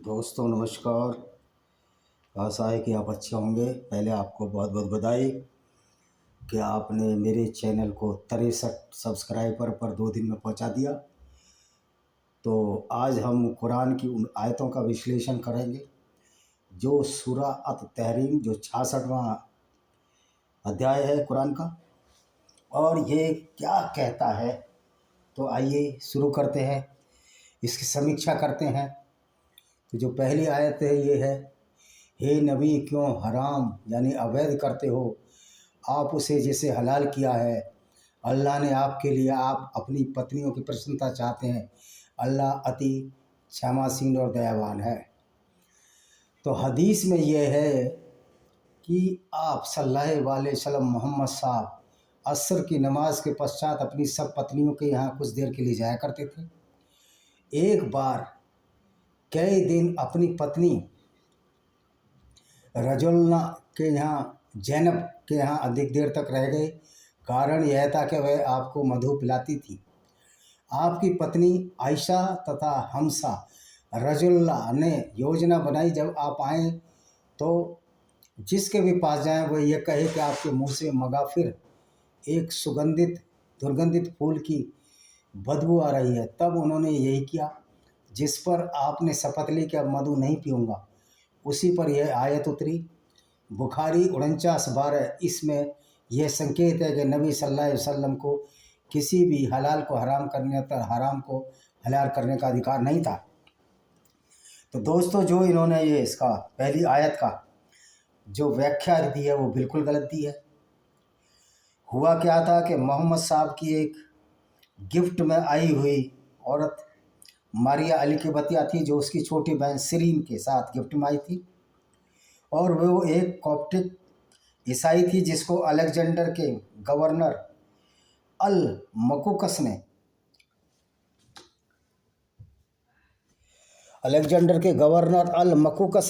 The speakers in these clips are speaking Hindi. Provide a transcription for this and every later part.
दोस्तों नमस्कार। आशा है कि आप अच्छे होंगे। पहले आपको बहुत बहुत बधाई कि आपने मेरे चैनल को 63 सब्सक्राइबर पर 2 दिन में पहुंचा दिया। तो आज हम कुरान की उन आयतों का विश्लेषण करेंगे जो सूरा अत-तहरीम जो 66वां अध्याय है कुरान का, और ये क्या कहता है। तो आइए शुरू करते हैं, इसकी समीक्षा करते हैं। तो जो पहली आयत है ये है, हे नबी क्यों हराम यानी अवैध करते हो आप उसे जिसे हलाल किया है अल्लाह ने आपके लिए। आप अपनी पत्नियों की प्रसन्नता चाहते हैं, अल्लाह अति क्षमाशील और दयावान है। तो हदीस में यह है कि आप सल्लल्लाहु अलैहि वसल्लम मोहम्मद साहब असर की नमाज के पश्चात अपनी सब पत्नियों के यहाँ कुछ देर के लिए जाया करते थे। एक बार कई दिन अपनी पत्नी रजुलना के यहाँ जैनब के यहाँ अधिक देर तक रह गए। कारण यह था कि वह आपको मधु पिलाती थी। आपकी पत्नी आयशा तथा हमसा रजुल्ला ने योजना बनाई, जब आप आएँ तो जिसके भी पास जाएं वो ये कहे कि आपके मुंह से मगाफिर एक दुर्गंधित फूल की बदबू आ रही है। तब उन्होंने यही किया, जिस पर आपने शपथ ली कि अब मधु नहीं पीऊँगा। उसी पर यह आयत उतरी। बुखारी 49:12। इसमें यह संकेत है कि नबी सल्लल्लाहु अलैहि वसल्लम को किसी भी हलाल को हराम करने पर हराम को हलाल करने का अधिकार नहीं था। तो दोस्तों, जो इन्होंने ये इसका पहली आयत का जो व्याख्या दी है वो बिल्कुल गलत दी है। हुआ क्या था कि मोहम्मद साहब की एक गिफ्ट में आई हुई औरत मारिया अली की बतिया थी, जो उसकी छोटी बहन सिरीन के साथ गिफ्ट में आई थी। और वो एक कॉप्टिक ईसाई थी जिसको अलेक्जेंडर के गवर्नर अल मकुकस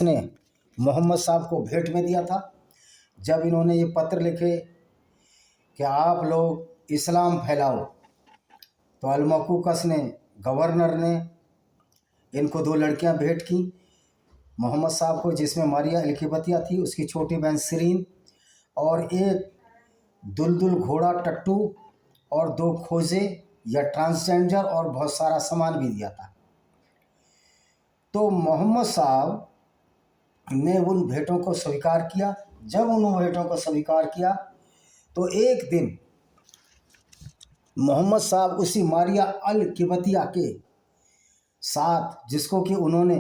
ने मोहम्मद साहब को भेंट में दिया था। जब इन्होंने ये पत्र लिखे कि आप लोग इस्लाम फैलाओ, तो अल मकुकस ने गवर्नर ने इनको 2 लड़कियां भेंट की मोहम्मद साहब को, जिसमें मारिया अल-किबतिया थी, उसकी छोटी बहन सिरीन, और एक दुलदुल घोड़ा टट्टू और 2 खोजे या ट्रांसजेंडर और बहुत सारा सामान भी दिया था। तो मोहम्मद साहब ने उन भेंटों को स्वीकार किया। जब उन भेंटों को स्वीकार किया तो एक दिन मोहम्मद साहब उसी मारिया अल-किबतिया के साथ, जिसको कि उन्होंने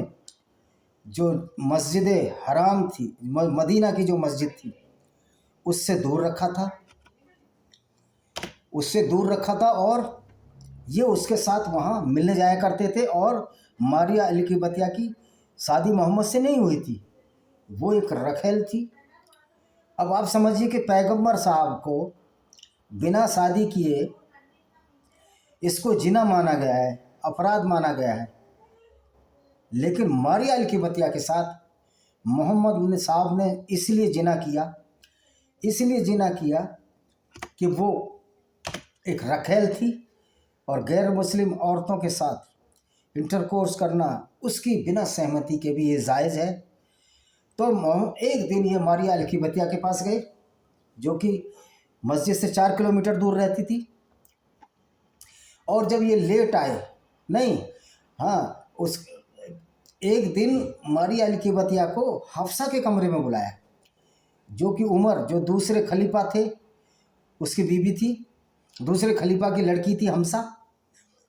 जो मस्जिद हराम थी, मदीना की जो मस्जिद थी, उससे दूर रखा था और ये उसके साथ वहाँ मिलने जाया करते थे। और मारिया अल-किबतिया की शादी मोहम्मद से नहीं हुई थी, वो एक रखेल थी। अब आप समझिए कि पैगंबर साहब को बिना शादी किए इसको जिना माना गया है, अपराध माना गया है। लेकिन मारिया अल-किबतिया के साथ मोहम्मद साहब ने इसलिए जिना किया कि वो एक रखेल थी और गैर मुस्लिम औरतों के साथ इंटरकोर्स करना उसकी बिना सहमति के भी ये जायज़ है। तो एक दिन ये मारिया अल-किबतिया के पास गए, जो कि मस्जिद से 4 किलोमीटर दूर रहती थी। और जब ये लेट आए, उस एक दिन मारिया अल-किबतिया को हफ्सा के कमरे में बुलाया, जो कि उमर जो दूसरे खलीफा थे उसकी बीवी थी, दूसरे खलीफा की लड़की थी हमसा।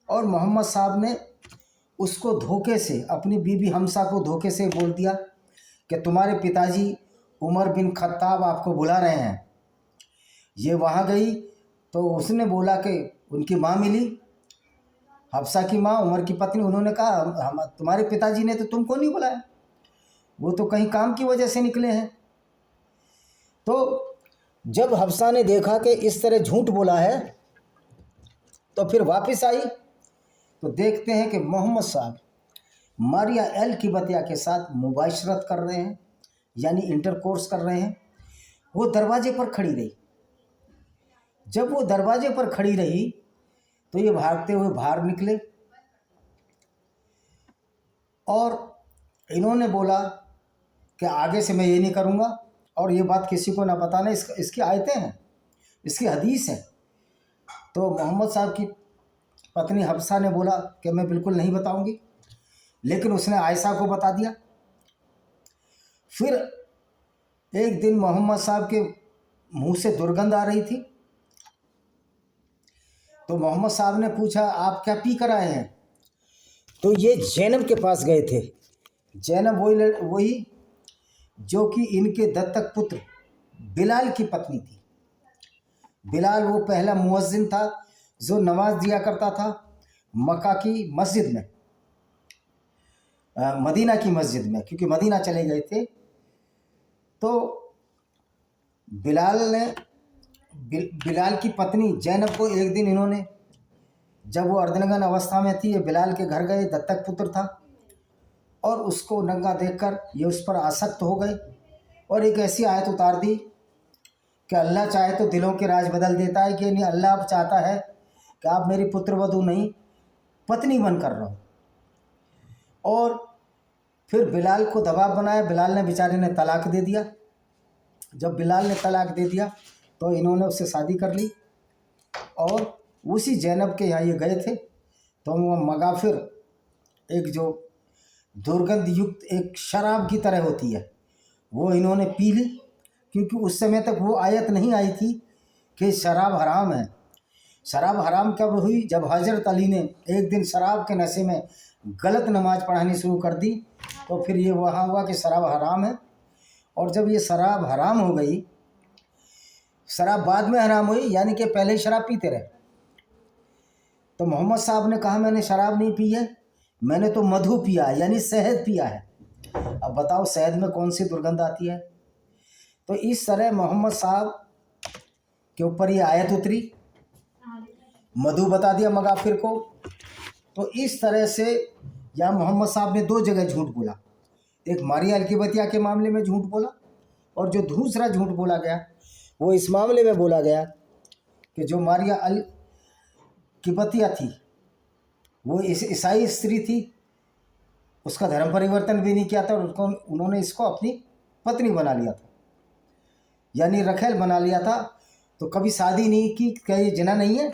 और मोहम्मद साहब ने उसको धोखे से, अपनी बीवी हमसा को धोखे से बोल दिया कि तुम्हारे पिताजी उमर बिन खत्ताब आपको बुला रहे हैं। ये वहाँ गई तो उसने बोला कि उनकी माँ मिली, हफ्सा की माँ, उमर की पत्नी। उन्होंने कहा हम तुम्हारे पिताजी ने तो तुमको नहीं बुलाया, वो तो कहीं काम की वजह से निकले हैं। तो जब हफ्सा ने देखा कि इस तरह झूठ बोला है, तो फिर वापस आई तो देखते हैं कि मोहम्मद साहब मारिया अल-किबतिया के साथ मुबाशरत कर रहे हैं, यानी इंटरकोर्स कर रहे हैं। वो दरवाजे पर खड़ी रही। जब वो दरवाजे पर खड़ी रही तो ये भागते हुए बाहर निकले और इन्होंने बोला कि आगे से मैं ये नहीं करूँगा और ये बात किसी को ना बताना। इसकी आयतें हैं, इसकी हदीस है। तो मोहम्मद साहब की पत्नी हफ्सा ने बोला कि मैं बिल्कुल नहीं बताऊंगी, लेकिन उसने आयशा को बता दिया। फिर एक दिन मोहम्मद साहब के मुंह से दुर्गंध आ रही थी, तो मोहम्मद साहब ने पूछा आप क्या पी कर आए हैं? तो ये जैनब के पास गए थे। जैनब वही जो कि इनके दत्तक पुत्र बिलाल की पत्नी थी। बिलाल वो पहला मुअज्जिन था जो नमाज दिया करता था मक्का की मस्जिद में, मदीना की मस्जिद में, क्योंकि मदीना चले गए थे। तो बिलाल की पत्नी जैनब को एक दिन इन्होंने, जब वो अर्धनग्न अवस्था में थी, ये बिलाल के घर गए, दत्तक पुत्र था, और उसको नंगा देखकर ये उस पर आसक्त हो गए और एक ऐसी आयत उतार दी कि अल्लाह चाहे तो दिलों के राज बदल देता है, कि नहीं अल्लाह अब चाहता है कि आप मेरी पुत्रवधू नहीं पत्नी बनकर रहो। और फिर बिलाल को दबाव बनाया। बिलाल ने बेचारे ने तलाक दे दिया। जब बिलाल ने तलाक दे दिया तो इन्होंने उससे शादी कर ली और उसी जैनब के यहाँ ये गए थे। तो वो मगाफिर, एक जो दुर्गंध युक्त एक शराब की तरह होती है, वो इन्होंने पी ली, क्योंकि उस समय तक वो आयत नहीं आई थी कि शराब हराम है। शराब हराम कब हुई? जब हज़रत अली ने एक दिन शराब के नशे में गलत नमाज पढ़ानी शुरू कर दी, तो फिर ये वहाँ हुआ कि शराब हराम है। और जब ये शराब हराम हो गई, शराब बाद में हराम हुई, यानी कि पहले ही शराब पीते रहे। तो मोहम्मद साहब ने कहा मैंने शराब नहीं पी है, मैंने तो मधु पिया है, यानी शहद पिया है। अब बताओ शहद में कौन सी दुर्गंध आती है? तो इस तरह मोहम्मद साहब के ऊपर ये आयत उतरी, मधु बता दिया मगाफिर को। तो इस तरह से या मोहम्मद साहब ने दो जगह झूठ बोला। एक मारिया अलकिबतिया के मामले में झूठ बोला, और जो दूसरा झूठ बोला गया वो इस मामले में बोला गया कि जो मारिया अलकिबतिया थी वो इस ईसाई स्त्री थी, उसका धर्म परिवर्तन भी नहीं किया था, और उसको उन्होंने इसको अपनी पत्नी बना लिया था, यानी रखेल बना लिया था। तो कभी शादी नहीं की। क्या ये जिना नहीं है?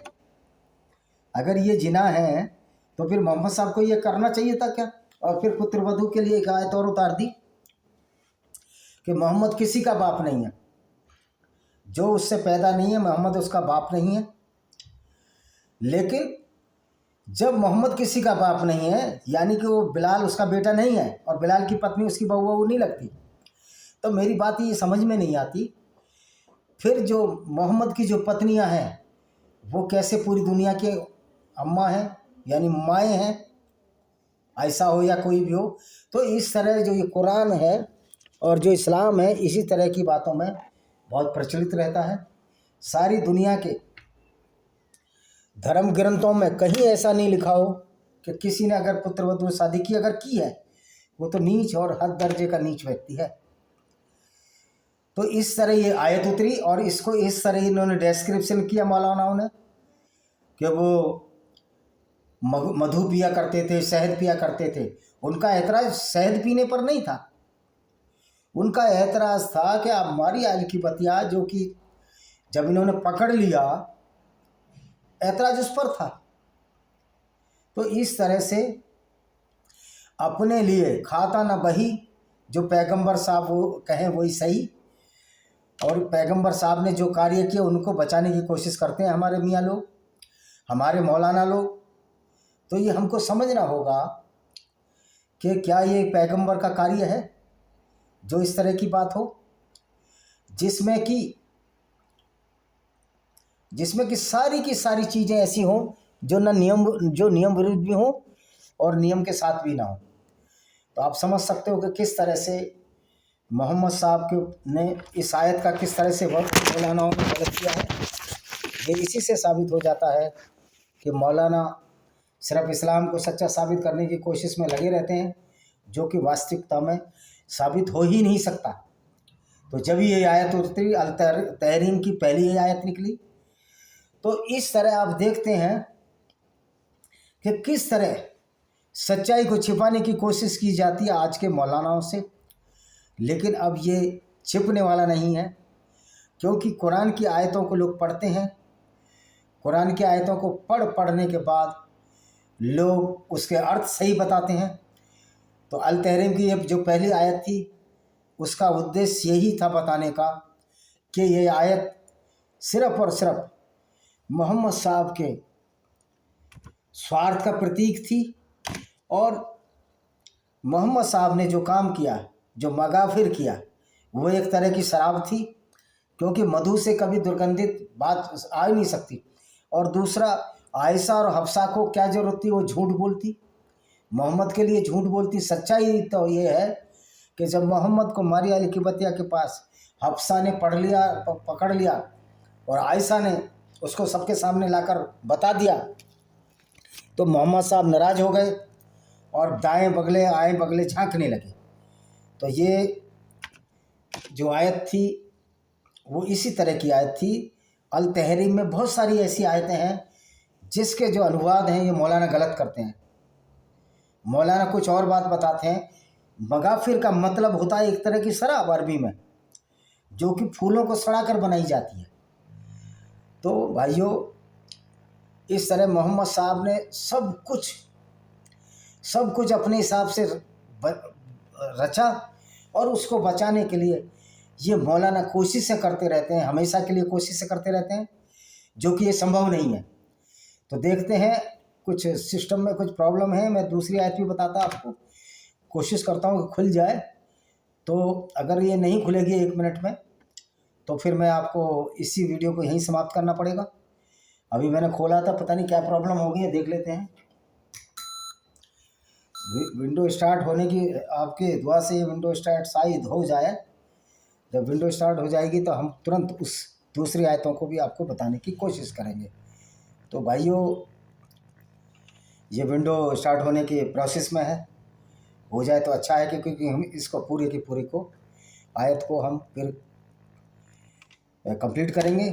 अगर ये जिना है तो फिर मोहम्मद साहब को ये करना चाहिए था क्या? और फिर पुत्रवधू के लिए एक आयत और उतार दी कि मोहम्मद किसी का बाप नहीं है, जो उससे पैदा नहीं है मोहम्मद उसका बाप नहीं है। लेकिन जब मोहम्मद किसी का बाप नहीं है, यानी कि वो बिलाल उसका बेटा नहीं है और बिलाल की पत्नी उसकी बहू वहू नहीं लगती, तो मेरी बात ये समझ में नहीं आती फिर जो मोहम्मद की जो पत्नियां हैं वो कैसे पूरी दुनिया के अम्मा हैं, यानी माएँ हैं, ऐसा हो या कोई भी हो। तो इस तरह जो ये कुरान है और जो इस्लाम है, इसी तरह की बातों में बहुत प्रचलित रहता है। सारी दुनिया के धर्म ग्रंथों में कहीं ऐसा नहीं लिखा हो कि किसी ने अगर पुत्रवधू शादी की, अगर की है वो तो नीच और हद दर्जे का नीच व्यक्ति है। तो इस तरह ये आयत उतरी और इसको इस तरह इन्होंने डिस्क्रिप्शन किया मौलानाओं ने कि वो मधु पिया करते थे, शहद पिया करते थे। उनका एतराज़ शहद पीने पर नहीं था, उनका एतराज़ था कि अब हमारी अलकिबतिया जो कि जब इन्होंने पकड़ लिया, एतराज़ उस पर था। तो इस तरह से अपने लिए खाता न बही, जो पैगंबर साहब वो कहें वही सही, और पैगंबर साहब ने जो कार्य किए उनको बचाने की कोशिश करते हैं हमारे मियाँ लोग, हमारे मौलाना लोग। तो ये हमको समझना होगा कि क्या ये पैगंबर का कार्य है जो इस तरह की बात हो, जिसमें कि सारी की सारी चीज़ें ऐसी हों जो नियम विरुद्ध भी हों और नियम के साथ भी ना हो। तो आप समझ सकते हो कि किस तरह से मोहम्मद साहब ने इस आयत का किस तरह से मौलानाओं ने गलत किया है। ये इसी से साबित हो जाता है कि मौलाना सिर्फ इस्लाम को सच्चा साबित करने की कोशिश में लगे रहते हैं, जो कि वास्तविकता में साबित हो ही नहीं सकता। तो जब ये आयत उतरी, अल तहरीम की पहली ये आयत निकली, तो इस तरह आप देखते हैं कि किस तरह सच्चाई को छिपाने की कोशिश की जाती है आज के मौलानाओं से, लेकिन अब ये छिपने वाला नहीं है, क्योंकि कुरान की आयतों को लोग पढ़ते हैं। कुरान की आयतों को पढ़ने के बाद लोग उसके अर्थ सही बताते हैं। तो अल तहरीम की ये जो पहली आयत थी, उसका उद्देश्य यही था बताने का कि ये आयत सिर्फ़ और सिर्फ मोहम्मद साहब के स्वार्थ का प्रतीक थी, और मोहम्मद साहब ने जो काम किया, जो मगाफिर किया, वो एक तरह की शराब थी, क्योंकि मधु से कभी दुर्गंधित बात आ ही नहीं सकती। और दूसरा, आयशा और हफ्सा को क्या ज़रूरत थी, वो झूठ बोलती, मोहम्मद के लिए झूठ बोलती। सच्चाई तो ये है कि जब मोहम्मद को मारिया अल किबतिया के पास हफ्सा ने पकड़ लिया और आयशा ने उसको सबके सामने लाकर बता दिया, तो मोहम्मद साहब नाराज़ हो गए और दाएं बगले आए बगले झांकने लगे। तो ये जो आयत थी वो इसी तरह की आयत थी। अल तहरीम में बहुत सारी ऐसी आयतें हैं जिसके जो अनुवाद हैं ये मौलाना गलत करते हैं। मौलाना कुछ और बात बताते हैं। मगाफिर का मतलब होता है एक तरह की शराब अरबी में, जो कि फूलों को सड़ा कर बनाई जाती है। तो भाइयों, इस तरह मोहम्मद साहब ने सब कुछ अपने हिसाब से रचा, और उसको बचाने के लिए ये मौलाना कोशिशें करते रहते हैं, हमेशा के लिए कोशिशें करते रहते हैं, जो कि ये संभव नहीं है। तो देखते हैं, कुछ सिस्टम में कुछ प्रॉब्लम है। मैं दूसरी आयत भी बताता आपको, कोशिश करता हूँ कि खुल जाए। तो अगर ये नहीं खुलेगी 1 मिनट में, तो फिर मैं आपको इसी वीडियो को यहीं समाप्त करना पड़ेगा। अभी मैंने खोला था, पता नहीं क्या प्रॉब्लम हो गई है, देख लेते हैं। विंडो स्टार्ट होने की आपके दुआ से ये विंडो स्टार्ट शायद हो जाए। जब विंडो स्टार्ट हो जाएगी तो हम तुरंत उस दूसरी आयतों को भी आपको बताने की कोशिश करेंगे। तो भाइयों, ये विंडो स्टार्ट होने के प्रोसेस में है, हो जाए तो अच्छा है, क्योंकि हम इसको पूरी की पूरी को आयत को हम फिर कंप्लीट करेंगे।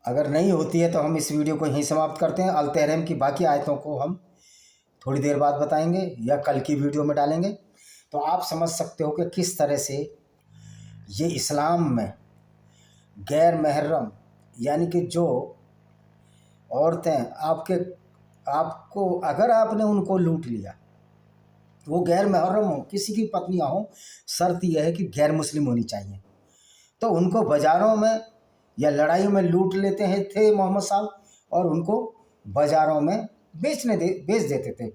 अगर नहीं होती है तो हम इस वीडियो को यहीं समाप्त करते हैं। अल तहरीम की बाकी आयतों को हम थोड़ी देर बाद बताएंगे या कल की वीडियो में डालेंगे। तो आप समझ सकते हो कि किस तरह से ये इस्लाम में गैर महर्रम, यानी कि जो औरतें आपको अगर आपने उनको लूट लिया, वो गैर महर्रम हो, किसी की पत्नियां हो, शर्त यह है कि गैर मुस्लिम होनी चाहिए। तो उनको बाज़ारों में या लड़ाई में लूट लेते हैं थे मोहम्मद साहब, और उनको बाज़ारों में बेच देते थे।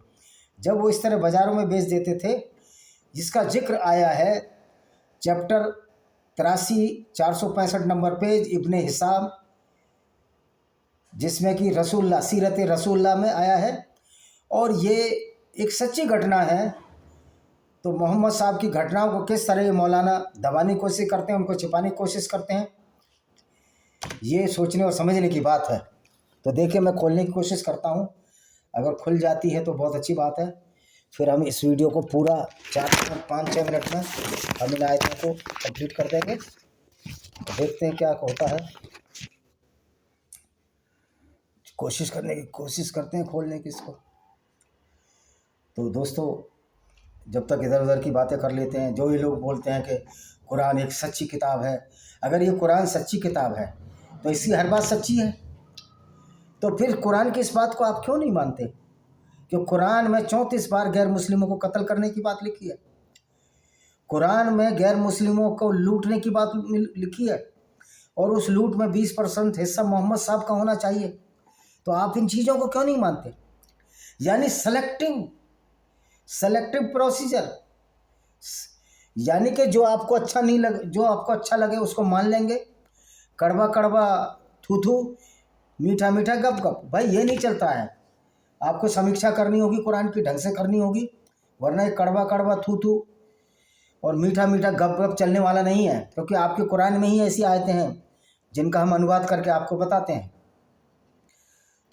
जब वो इस तरह बाज़ारों में बेच देते थे, जिसका जिक्र आया है चैप्टर 83 465 नंबर पेज इब्ने हिसाम, जिसमें कि रसूलुल्लाह सीरत रसूलुल्लाह में आया है, और ये एक सच्ची घटना है। तो मोहम्मद साहब की घटनाओं को किस तरह ये मौलाना दबाने की कोशिश करते हैं, उनको छिपाने की कोशिश करते हैं, ये सोचने और समझने की बात है। तो देखिए, मैं खोलने की कोशिश करता हूँ। अगर खुल जाती है तो बहुत अच्छी बात है। फिर हम इस वीडियो को पूरा 4-5-6 मिनट में हम इन आयतों को कंप्लीट कर देंगे। तो देखते हैं क्या होता है। कोशिश करते हैं खोलने की इसको। तो दोस्तों, जब तक इधर उधर की बातें कर लेते हैं, जो ये लोग बोलते हैं कि कुरान एक सच्ची किताब है, अगर ये कुरान सच्ची किताब है तो इसकी हर बात सच्ची है। तो फिर कुरान की इस बात को आप क्यों नहीं मानते कि कुरान में 34 बार गैर मुस्लिमों को कत्ल करने की बात लिखी है, कुरान में गैर मुस्लिमों को लूटने की बात लिखी है, और उस लूट में 20% हिस्सा मोहम्मद साहब का होना चाहिए। तो आप इन चीज़ों को क्यों नहीं मानते? यानी सेलेक्टिव प्रोसीजर, यानी कि जो आपको अच्छा लगे उसको मान लेंगे। कड़वा कड़वा थू थू, मीठा मीठा गप गप, भाई ये नहीं चलता है। आपको समीक्षा करनी होगी, कुरान की ढंग से करनी होगी, वरना ये कड़वा कड़वा थू थू और मीठा मीठा गप गप चलने वाला नहीं है। क्योंकि आपके कुरान में ही ऐसी आयतें हैं जिनका हम अनुवाद करके आपको बताते हैं।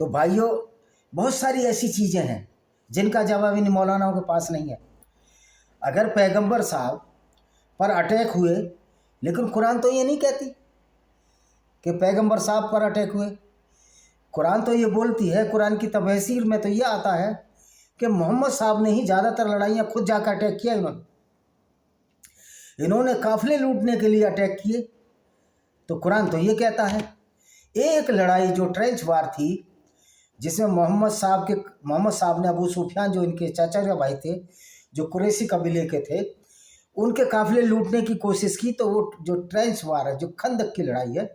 तो भाइयों, बहुत सारी ऐसी चीज़ें हैं जिनका जवाब इन मौलानाओं के पास नहीं है। अगर पैगंबर साहब पर अटैक हुए, लेकिन कुरान तो ये नहीं कहती कि पैगंबर साहब पर अटैक हुए। कुरान तो ये बोलती है, कुरान की तफसीर में तो ये आता है कि मोहम्मद साहब ने ही ज़्यादातर लड़ाइयाँ खुद जाकर अटैक किया। इन्होंने काफिले लूटने के लिए अटैक किए। तो कुरान तो ये कहता है। एक लड़ाई जो ट्रेंच वार थी, जिसमें मोहम्मद साहब ने अबू सुफियान, जो इनके चाचा के भाई थे, जो कुरैशी कबीले के थे, उनके काफिले लूटने की कोशिश की। तो वो जो ट्रेंच वार है, जो खंदक की लड़ाई है,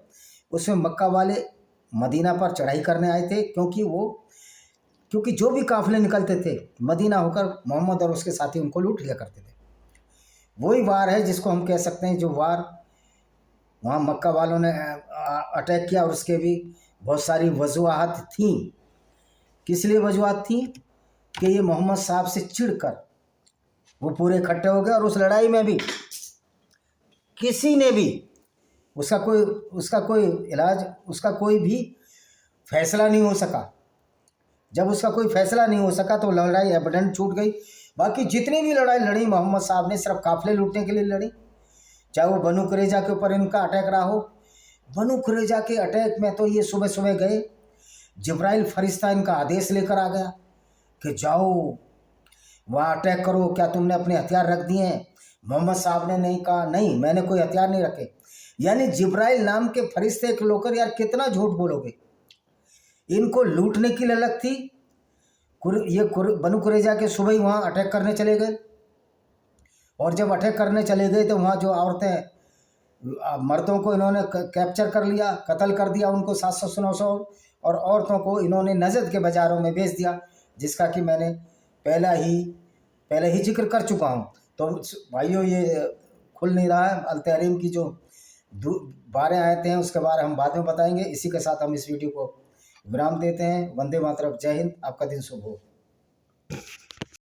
उसमें मक्का वाले मदीना पर चढ़ाई करने आए थे, क्योंकि जो भी काफिले निकलते थे मदीना होकर, मोहम्मद और उसके साथी उनको लूट लिया करते थे। वही वार है जिसको हम कह सकते हैं, जो वार वहाँ मक्का वालों ने अटैक किया। और उसके भी बहुत सारी वजूहात थीं। किस लिए वजूहात थी? कि ये मोहम्मद साहब से चिढ़कर वो पूरे इकट्ठे हो गए। और उस लड़ाई में भी किसी ने भी उसका कोई इलाज, उसका कोई भी फैसला नहीं हो सका। जब उसका कोई फैसला नहीं हो सका तो लड़ाई एबडेंट छूट गई। बाकी जितनी भी लड़ाई लड़ी मोहम्मद साहब ने सिर्फ काफिले लूटने के लिए लड़ी। चाहे वो बनु कुरैजा के ऊपर इनका अटैक रहा हो। बनु कुरैजा के अटैक में तो ये सुबह सुबह गए, जिब्राइल फरिश्ता इनका आदेश लेकर आ गया कि जाओ वहाँ अटैक करो, क्या तुमने अपने हथियार रख दिए हैं? मोहम्मद साहब ने नहीं कहा, नहीं मैंने कोई हथियार नहीं रखे। यानी जिब्राइल नाम के फरिश्ते के लोकर, यार कितना झूठ बोलोगे। इनको लूटने की ललक थी। ये बनु कुरैजा के सुबह ही वहाँ अटैक करने चले गए। और जब अटैक करने चले गए तो वहाँ जो औरतें, मर्दों को इन्होंने कैप्चर कर लिया, कत्ल कर दिया उनको 700-900, और औरतों को इन्होंने नजद के बाज़ारों में बेच दिया, जिसका कि मैंने पहले ही जिक्र कर चुका हूँ। तो भाइयों, ये खुल नहीं रहा है। अल-तहरीम की जो 12 आयतें हैं उसके बारे हम बाद में बताएंगे। इसी के साथ हम इस वीडियो को विराम देते हैं। वंदे मातरम। जय हिंद। आपका दिन शुभ हो।